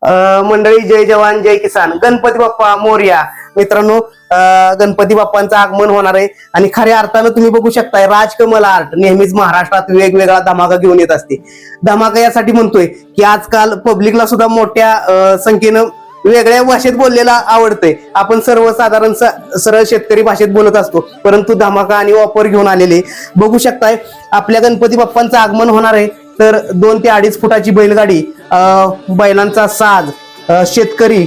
मंडळी, जय जवान जय किसान, गणपती बाप्पा मोरया. मित्रांनो, गणपती बाप्पांचं आगमन होणार आहे आणि खऱ्या अर्थानं तुम्ही बघू शकताय, राजकमल आर्ट नेहमीच महाराष्ट्रात वेगवेगळा धमाका घेऊन येत असते. धमाका यासाठी म्हणतोय की आजकाल पब्लिकला सुद्धा मोठ्या संख्येनं वेगळ्या भाषेत बोललेला आवडतंय. आपण सर्वसाधारण सरळ शेतकरी भाषेत बोलत असतो, परंतु धमाका आणि ऑफर घेऊन आलेले बघू शकताय. आपल्या गणपती बाप्पांचं आगमन होणार आहे, तर 2 ते 2.5 फुटाची बैलगाडी, बैलांचा साज, शेतकरी,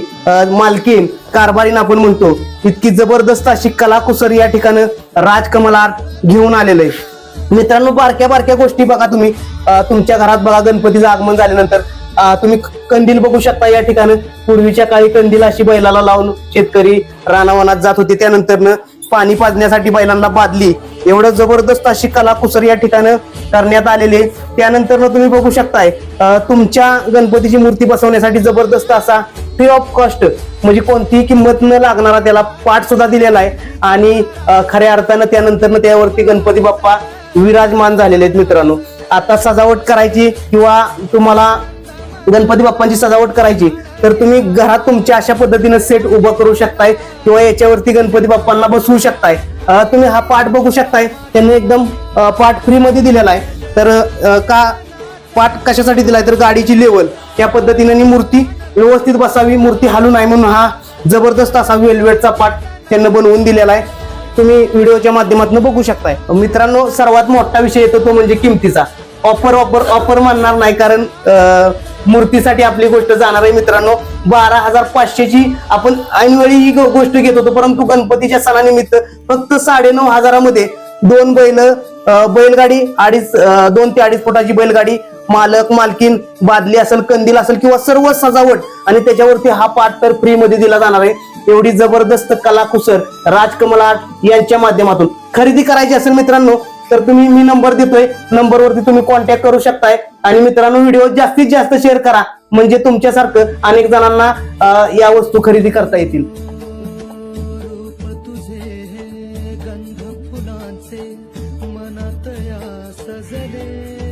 मालकीन, कारभारीन आपण म्हणतो, इतकी जबरदस्त अशी कलाकुसर या ठिकाणी राजकमल आर्ट घेऊन आलेलं आहे. मित्रांनो, बारक्या बारक्या गोष्टी बघा तुम्ही. तुमच्या घरात बघा, गणपतीचं आगमन झाल्यानंतर तुम्ही कंदील बघू शकता. या ठिकाणी पूर्वीच्या काळी कंदील अशी बैलाला लावून शेतकरी रानावनात जात होते. त्यानंतर पाणी पाजण्यासाठी बैलांना बादली, एवढं जबरदस्त अशी कलाकुसर या ठिकाणी करण्यात आलेली. त्यानंतर तुम्ही बघू शकताय, तुमच्या गणपतीची मूर्ती बसवण्यासाठी जबरदस्त असा फ्री ऑफ कॉस्ट, म्हणजे कोणतीही किंमत न लागणारा त्याला पाट सुद्धा दिलेला आहे. आणि खऱ्या अर्थानं त्यानंतर त्यावरती गणपती बाप्पा विराजमान झालेले आहेत. मित्रांनो, आता सजावट करायची किंवा तुम्हाला गणपती बाप्पांची सजावट करायची, तर तुम्ही घरात तुमच्या अशा पद्धतीने सेट उभा करू शकताय किंवा याच्यावरती गणपती बाप्पांना बसवू शकताय. तुम्ही हा पाट बघू शकताय, त्यांनी एकदम पाट फ्री मध्ये दिलेला आहे. तर का पाट कशासाठी दिलाय, तर गाडीची लेवल त्या पद्धतीने मूर्ती व्यवस्थित बसावी, मूर्ती हलू नाही म्हणून हा जबरदस्त असा वेल्वेटचा पाट त्यांना बनवून दिलेला आहे. तुम्ही व्हिडिओच्या माध्यमातून बघू शकताय. मित्रांनो, सर्वात मोठा विषय येतो तो म्हणजे किमतीचा. ऑफर ऑफर ऑफर म्हणणार नाही, कारण मूर्तीसाठी आपली गोष्ट जाणार आहे. मित्रांनो, 12,500ची आपण ऐनवेळी ही गोष्ट घेत होतो, परंतु गणपतीच्या सणानिमित्त फक्त 9,500 मध्ये 2 बैलगाडी, 2 ते 2.5 फुटाची बैलगाडी, मालक, मालकीन, बादली असेल, कंदील असेल किंवा सर्व सजावट, आणि त्याच्यावरती हा पाट तर फ्री मध्ये दिला जाणार आहे. एवढी जबरदस्त कलाकुसर राजकमल आर्ट यांच्या माध्यमातून खरेदी करायची असेल मित्रांनो, तर तुम्ही, मी नंबर देतोय, नंबरवरती तुम्ही कॉन्टॅक्ट करू शकताय. आणि मित्रांनो, व्हिडिओ जास्तीत जास्त शेअर करा, म्हणजे तुमच्यासारखं अनेक जणांना या वस्तू खरेदी करता येतील. गंध फुलांचे मनात या सजले.